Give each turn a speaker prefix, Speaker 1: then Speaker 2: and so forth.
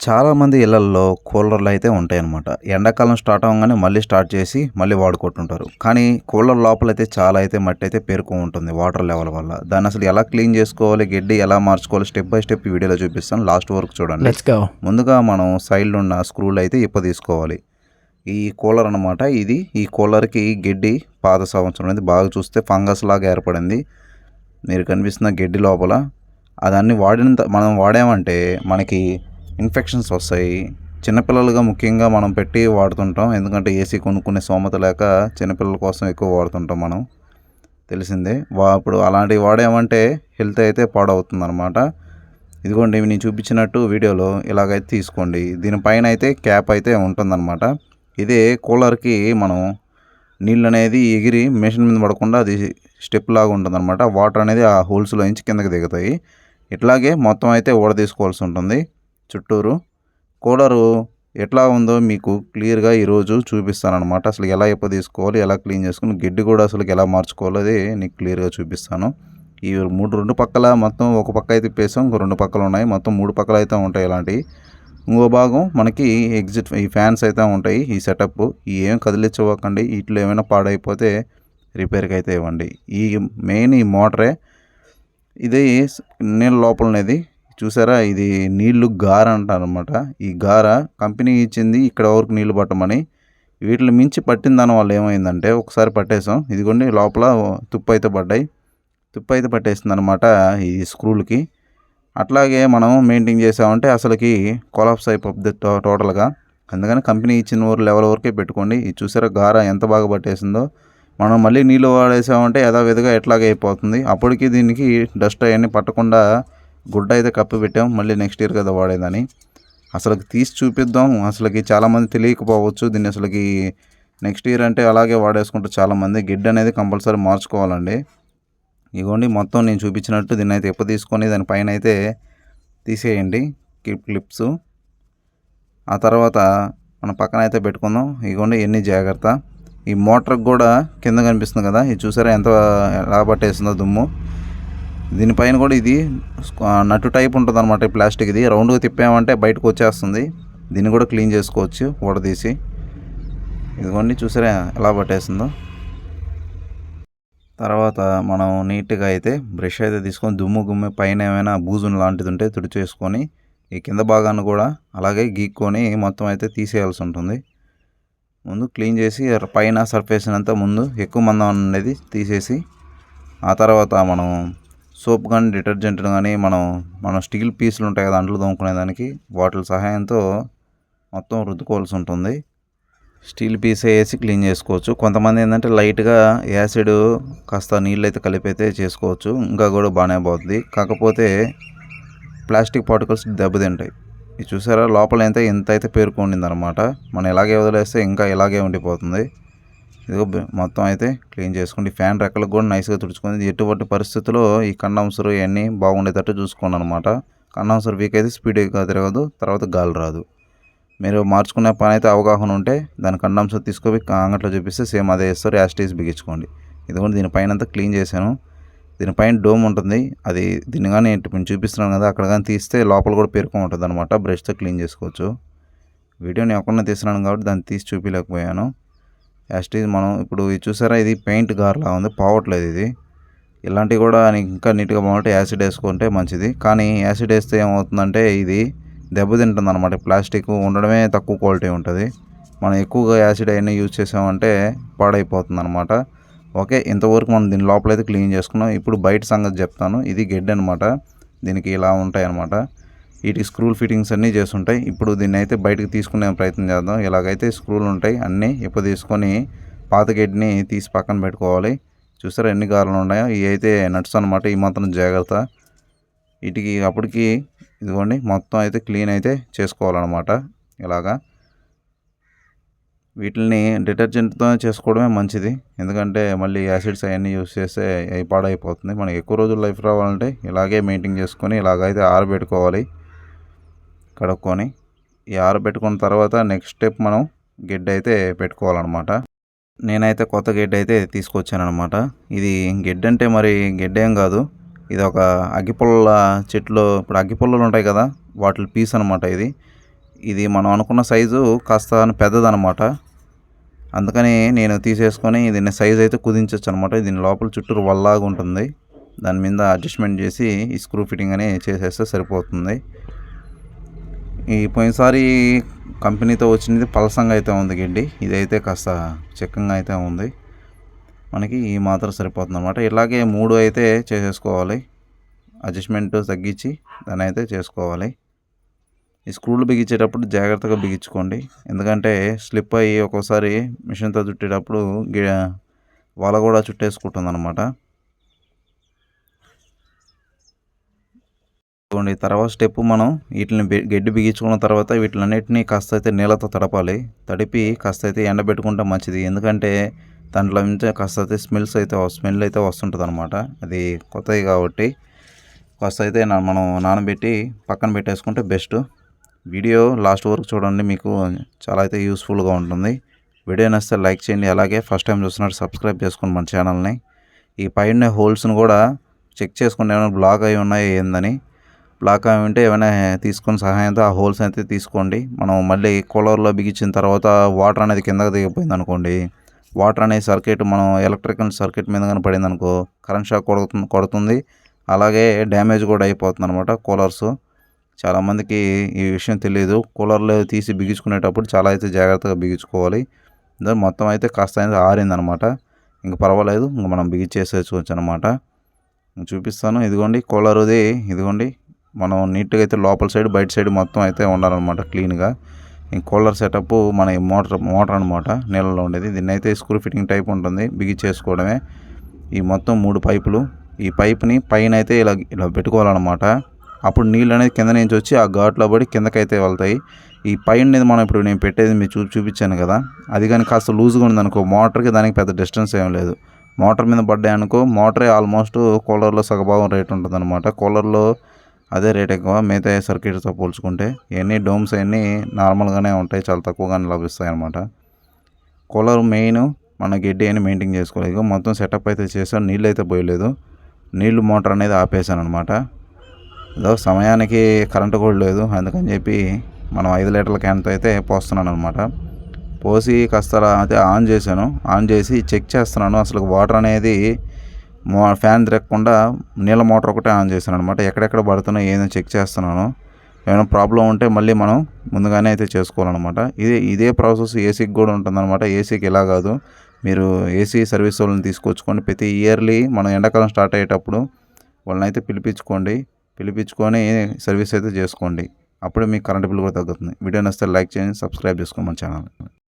Speaker 1: చాలామంది ఇళ్లల్లో కూలర్లు అయితే ఉంటాయన్నమాట. ఎండాకాలం స్టార్ట్ అవ్వగానే మళ్ళీ స్టార్ట్ చేసి మళ్ళీ వాడుకుంటుంటారు. కానీ కూలర్ లోపలైతే చాలా అయితే మట్టి అయితే పేరుకొని ఉంటుంది వాటర్ లెవెల్ వల్ల. దాన్ని అసలు ఎలా క్లీన్ చేసుకోవాలి, గడ్డి ఎలా మార్చుకోవాలి స్టెప్ బై స్టెప్ ఈ వీడియోలో చూపిస్తాను. లాస్ట్ వరకు చూడండి.
Speaker 2: Let's go.
Speaker 1: ముందుగా మనం సైడ్లో ఉన్న స్క్రూలు అయితే తీసుకోవాలి. ఈ కూలర్ అనమాట ఇది. ఈ కూలర్కి గడ్డి పాత సంవత్సరం అనేది బాగా చూస్తే ఫంగస్ లాగా ఏర్పడింది. మీరు కనిపిస్తున్న గడ్డి లోపల అదాన్ని మనం వాడామంటే మనకి ఇన్ఫెక్షన్స్ వస్తాయి. చిన్నపిల్లలుగా ముఖ్యంగా మనం పెట్టి వాడుతుంటాం. ఎందుకంటే ఏసీ కొనుక్కునే స్తోమత లేక చిన్నపిల్లల కోసం ఎక్కువ వాడుతుంటాం మనం, తెలిసిందే. ఇప్పుడు అలాంటివి వాడామంటే హెల్త్ అయితే పాడవుతుంది అనమాట. ఇదిగోండి నేను చూపించినట్టు వీడియోలో ఇలాగైతే తీసుకోండి. దీనిపైన అయితే క్యాప్ అయితే ఉంటుందన్నమాట. ఇదే కూలర్కి మనం నీళ్ళు అనేది ఎగిరి మెషిన్ మీద పడకుండా అది స్టెప్ లాగా ఉంటుందన్నమాట. వాటర్ అనేది ఆ హోల్స్లో నుంచి కిందకి దిగుతాయి. ఇట్లాగే మొత్తం అయితే తీసుకోవాల్సి ఉంటుంది. చుట్టూరు కూలరు ఎట్లా ఉందో మీకు క్లియర్గా ఈరోజు చూపిస్తానమాట. అసలు ఎలా తీసుకోవాలి, ఎలా క్లీన్ చేసుకుని గడ్డి కూడా అసలు ఎలా మార్చుకోవాలో అది నీకు క్లియర్గా చూపిస్తాను. ఈ రెండు పక్కల మొత్తం ఒక పక్క అయితే తిప్పేసాం, ఇంకో రెండు పక్కలు ఉన్నాయి. మొత్తం 3 పక్కలు అయితే ఉంటాయి ఇలాంటివి. ఇంకో భాగం మనకి ఎగ్జిట్ ఈ ఫ్యాన్స్ అయితే ఉంటాయి. ఈ సెటప్ ఏం కదిలించవ్వకండి. వీటిలో ఏమైనా పాడైపోతే రిపేర్కి అయితే ఇవ్వండి. ఈ మెయిన్ ఈ మోటరే ఇది నీళ్ళ లోపలనేది చూసారా, ఇది నీళ్లు గార అంటారనమాట. ఈ గార కంపెనీ ఇచ్చింది ఇక్కడ వరకు నీళ్లు పట్టమని. వీటిని మించి పట్టిన దాని వల్ల ఏమైందంటే ఒకసారి పట్టేసాం, ఇదిగోండి లోపల తుప్పు అయితే పడ్డాయి. తుప్పు అయితే పట్టేసింది అనమాట ఈ స్క్రూలకి. అట్లాగే మనం మెయింటైన్ చేసామంటే అసలుకి కొలాప్స్ అయిపోద్ది టోటల్గా. అందుకని కంపెనీ ఇచ్చిన లెవెల్ వరకే పెట్టుకోండి. ఇది చూసారా గార ఎంత బాగా పట్టేసిందో. మనం మళ్ళీ నీళ్ళు వాడేసామంటే యథావిధిగా ఎట్లాగే అయిపోతుంది. అప్పటికి దీనికి డస్ట్ అవన్నీ పట్టకుండా గుడ్డ అయితే కప్పి పెట్టాం, మళ్ళీ నెక్స్ట్ ఇయర్ కదా వాడేదని. అసలుకి తీసి చూపిద్దాం. అసలుకి చాలామంది తెలియకపోవచ్చు దీన్ని. అసలుకి నెక్స్ట్ ఇయర్ అంటే అలాగే వాడేసుకుంటారు చాలామంది. గిడ్డ అనేది కంపల్సరీ మార్చుకోవాలండి. ఇగోండి మొత్తం నేను చూపించినట్టు దీన్ని అయితే తీసుకొని దానిపైన అయితే తీసేయండి క్లిప్స్. ఆ తర్వాత మనం పక్కన అయితే పెట్టుకుందాం. ఇగోండి ఎన్ని జాగ్రత్త. ఈ మోటార్కి కూడా కింద కనిపిస్తుంది కదా, ఇది చూసారా ఎంత ఎలా పట్టేస్తుందో దుమ్ము. దీనిపైన కూడా ఇది నట్టు టైప్ ఉంటుంది అనమాట, ప్లాస్టిక్. ఇది రౌండ్గా తిప్పామంటే బయటకు వచ్చేస్తుంది. దీన్ని కూడా క్లీన్ చేసుకోవచ్చు ఊడదీసి. ఇదిగోండి చూసారా ఎలా పట్టేస్తుందో. తర్వాత మనం నీట్గా అయితే బ్రష్ అయితే తీసుకొని దుమ్ము గుమ్మి పైన ఏమైనా బూజును లాంటిది ఉంటే తుడిచేసుకొని ఈ కింద భాగాన్ని కూడా అలాగే గీక్కొని మొత్తం అయితే తీసేయాల్సి ఉంటుంది. ముందు క్లీన్ చేసి పైన సర్ఫేస్ అంతా ముందు ఎక్కువ మందం అనేది తీసేసి, ఆ తర్వాత మనం సోప్ కానీ డిటర్జెంట్ కానీ మనం స్టీల్ పీసులు ఉంటాయి కదా అంట్లు తోముకునేదానికి, వాటి సహాయంతో మొత్తం రుద్దుకోవాల్సి ఉంటుంది. స్టీల్ పీస్ వేసి క్లీన్ చేసుకోవచ్చు. కొంతమంది ఏంటంటే లైట్గా యాసిడ్ కాస్త నీళ్ళు అయితే కలిపి అయితే చేసుకోవచ్చు, ఇంకా కూడా బాగానే పోతుంది. కాకపోతే ప్లాస్టిక్ పార్టికల్స్ దెబ్బతింటాయి. ఇది చూసారా లోపల ఎంత అయితే పేరుకుండింది అనమాట. మనం ఇలాగే వదిలేస్తే ఇంకా ఇలాగే ఉండిపోతుంది. ఇదిగో మొత్తం అయితే క్లీన్ చేసుకోండి. ఫ్యాన్ రెక్కలకు కూడా నైస్గా తుడుచుకొని ఎటువంటి పరిస్థితుల్లో ఈ కండెన్సర్ ఇవన్నీ బాగుండేటట్టు చూసుకోండి అనమాట. కండెన్సర్ వీక్ అయితే స్పీడ్గా తిరగదు, తర్వాత గాలి రాదు. మీరు మార్చుకునే పని అయితే అవగాహన ఉంటే దాని కండెన్సర్ తీసుకొని అంగట్లో చూపిస్తే సేమ్ అదే ఇస్తారు, యాస్టీస్ బిగించుకోండి. ఇదిగోండి దీనిపైన అంతా క్లీన్ చేశాను. దీనిపైన డోమ్ ఉంటుంది, అది దీన్ని కానీ నేను చూపిస్తున్నాను కదా అక్కడ కానీ తీస్తే లోపల కూడా పేరుకొని ఉంటుంది అనమాట. బ్రష్తో క్లీన్ చేసుకోవచ్చు. వీడియోని ఎక్కడన్నా తీస్తున్నాను కాబట్టి దాన్ని తీసి చూపించలేకపోయాను. యాస్టీజ్ మనం ఇప్పుడు ఇది చూసారా, ఇది పెయింట్ గార్లా ఉంది, పోవట్లేదు ఇది. ఇలాంటివి కూడా ఇంకా నీట్గా బాగుంటే యాసిడ్ వేసుకుంటే మంచిది. కానీ యాసిడ్ వేస్తే ఏమవుతుందంటే ఇది దెబ్బతింటుంది అనమాట. ప్లాస్టిక్ ఉండడమే తక్కువ క్వాలిటీ ఉంటుంది. మనం ఎక్కువగా యాసిడ్ అవన్నీ యూజ్ చేసామంటే పాడైపోతుంది అనమాట. ఓకే, ఇంతవరకు మనం దీని లోపలైతే క్లీన్ చేసుకున్నాం. ఇప్పుడు బయట సంగతి చెప్తాను. ఇది గెడ్ అనమాట. దీనికి ఇలా ఉంటాయి అనమాట. వీటి స్క్రూల్ ఫిట్టింగ్స్ అన్నీ చేస్తుంటాయి. ఇప్పుడు దీన్ని అయితే బయటకు తీసుకునే ప్రయత్నం చేద్దాం. ఇలాగైతే స్క్రూలు ఉంటాయి అన్నీ. ఇప్పుడు తీసుకొని పాత గెడ్ని తీసి పక్కన పెట్టుకోవాలి. చూసారా ఎన్ని గార్లు ఉన్నాయో. ఇవి అయితే నట్స్ అనమాట. ఈ మాత్రం జాగ్రత్త. వీటికి అప్పటికి ఇదిగోండి మొత్తం అయితే క్లీన్ అయితే చేసుకోవాలన్నమాట. ఇలాగా వీటిని డిటర్జెంట్తో చేసుకోవడమే మంచిది. ఎందుకంటే మళ్ళీ యాసిడ్స్ అవన్నీ యూస్ చేస్తే అవి పాడైపోతుంది. మనకి ఎక్కువ రోజులు లైఫ్ రావాలంటే ఇలాగే మెయింటైన్ చేసుకొని ఇలాగైతే ఆరబెట్టుకోవాలి కడుక్కొని. ఈ ఆరబెట్టుకున్న తర్వాత నెక్స్ట్ స్టెప్ మనం గెడ్డ అయితే పెట్టుకోవాలన్నమాట. నేనైతే కొత్త గెడ్డ అయితే తీసుకొచ్చానమాట. ఇది గెడ్డ అంటే మరి గెడ్డ ఏం కాదు, ఇది ఒక అగ్గిపుల్ల చెట్లు. ఇప్పుడు అగ్గిపుల్లలు ఉంటాయి కదా వాటి పీస్ అనమాట ఇది. ఇది మనం అనుకున్న సైజు కాస్త పెద్దదనమాట. అందుకని నేను తీసేసుకొని దీన్ని సైజ్ అయితే కుదించవచ్చు అనమాట. దీని లోపల చుట్టూరు వల్లాగా ఉంటుంది. దాని మీద అడ్జస్ట్మెంట్ చేసి ఈ స్క్రూ ఫిట్టింగ్ అని చేసేస్తే సరిపోతుంది. ఈ పోయినసారి కంపెనీతో వచ్చినది పలసంగా అయితే ఉంది గడ్డి. ఇదైతే కాస్త చిక్కంగా అయితే ఉంది. మనకి ఈ మాత్రం సరిపోతుంది అనమాట. ఇలాగే 3 అయితే చేసేసుకోవాలి. అడ్జస్ట్మెంట్ తగ్గించి దాన్ని అయితే చేసుకోవాలి. ఈ స్క్రూలు బిగించేటప్పుడు జాగ్రత్తగా బిగించుకోండి. ఎందుకంటే స్లిప్ అయ్యి ఒక్కోసారి మిషన్తో చుట్టేటప్పుడు వల కూడా చుట్టేసుకుంటుంది అనమాట. తర్వాత స్టెప్ మనం వీటిని గడ్డి బిగించుకున్న తర్వాత వీటిలన్నిటిని కాస్త అయితే నీళ్ళతో తడపాలి. తడిపి కాస్త అయితే ఎండబెట్టుకుంటే మంచిది. ఎందుకంటే దాంట్లో నుంచి కాస్త అయితే స్మెల్ అయితే వస్తుంటుంది అనమాట. అది కొత్తది కాబట్టి కాస్త అయితే మనం నానబెట్టి పక్కన పెట్టేసుకుంటే బెస్ట్. వీడియో లాస్ట్ వరకు చూడండి, మీకు చాలా అయితే యూస్ఫుల్గా ఉంటుంది. వీడియో నచ్చితే లైక్ చేయండి. అలాగే ఫస్ట్ టైం చూస్తున్నట్టు సబ్స్క్రైబ్ చేసుకోండి మన ఛానల్ని. ఈ పైన హోల్స్ను కూడా చెక్ చేసుకోండి, ఏమైనా బ్లాక్ అయి ఉన్నాయో ఏందని. బ్లాక్ అయి ఉంటే ఏమైనా తీసుకుని సహాయంతో ఆ హోల్స్ అయితే తీసుకోండి. మనం మళ్ళీ కూలర్లో బిగించిన తర్వాత వాటర్ అనేది కిందకి దిగిపోయింది అనుకోండి, వాటర్ అనే సర్క్యూట్ మనం ఎలక్ట్రికల్ సర్క్యూట్ మీద కానీ పడింది అనుకో, కరెంట్ షాక్ కొడుతుంది. అలాగే డ్యామేజ్ కూడా అయిపోతుంది అనమాట కూలర్స్. చాలామందికి ఈ విషయం తెలియదు. కూలర్లో తీసి బిగించుకునేటప్పుడు చాలా అయితే జాగ్రత్తగా బిగించుకోవాలి. మొత్తం అయితే కాస్త అయితే ఆరిందనమాట. ఇంక పర్వాలేదు, ఇంక మనం బిగించేసేసుకోవచ్చు అనమాట. చూపిస్తాను. ఇదిగోండి కూలర్ది. ఇదిగోండి మనం నీట్గా అయితే లోపల సైడ్ బయట సైడ్ మొత్తం అయితే ఉండాలన్నమాట క్లీన్గా. ఈ కూలర్ సెటప్ మన మోటార్ అనమాట, నీళ్ళలో ఉండేది. దీన్ని అయితే స్క్రూ ఫిట్టింగ్ టైప్ ఉంటుంది, బిగించేసుకోవడమే. ఈ మొత్తం 3 పైపులు. ఈ పైప్ని పైన అయితే ఇలా పెట్టుకోవాలన్నమాట. అప్పుడు నీళ్ళు అనేది కింద నుంచి వచ్చి ఆ ఘాట్లో పడి కిందకైతే వెళ్తాయి. ఈ పైన మనం ఇప్పుడు నేను పెట్టేది మీరు చూపించాను కదా, అది కానీ కాస్త లూజ్గా ఉందనుకో, మోటార్కి దానికి పెద్ద డిస్టెన్స్ ఏం లేదు. మోటార్ మీద పడ్డాయి అనుకో, మోటరే ఆల్మోస్ట్ కూలర్లో సగభాగం రేట్ ఉంటుంది అనమాట. కూలర్లో అదే రేట్ ఎక్కువ మిగతా సర్క్యూట్తో పోల్చుకుంటే. ఇవన్నీ డోమ్స్ అన్నీ నార్మల్గానే ఉంటాయి, చాలా తక్కువగానే లభిస్తాయి అనమాట. కూలర్ మెయిన్ మన గడ్డి అని మెయింటైన్ చేసుకోలేదు. మొత్తం సెటప్ అయితే చేసాను, నీళ్ళు అయితే పోయలేదు. నీళ్లు మోటార్ అనేది ఆపేసాను అనమాట. ఏదో సమయానికి కరెంటు కూడా లేదు, అందుకని చెప్పి మనం 5 లీటర్ల క్యాన్తో అయితే పోస్తున్నాను అనమాట. పోసి కాస్త అయితే ఆన్ చేశాను. ఆన్ చేసి చెక్ చేస్తున్నాను అసలు వాటర్ అనేది ఫ్యాన్ తిరగకుండా నీళ్ళ మోటార్ ఒకటే ఆన్ చేశాను అనమాట. ఎక్కడెక్కడ పడుతున్నాయో ఏదో చెక్ చేస్తున్నాను. ఏమైనా ప్రాబ్లం ఉంటే మళ్ళీ మనం ముందుగానే అయితే చేసుకోవాలన్నమాట. ఇదే ప్రాసెస్ ఏసీకి కూడా ఉంటుందన్నమాట. ఏసీకి ఇలా కాదు, మీరు ఏసీ సర్వీస్ వాళ్ళని తీసుకొచ్చుకోండి. ప్రతి ఇయర్లీ మనం ఎండాకాలం స్టార్ట్ అయ్యేటప్పుడు వాళ్ళని అయితే పిలిపించుకొని సర్వీస్ అయితే చేసుకోండి. అప్పుడే మీకు కరెంట్ బిల్ కూడా తగ్గుతుంది. వీడియో నచ్చితే లైక్ చేయండి, సబ్స్క్రైబ్ చేసుకోండి మన ఛానల్.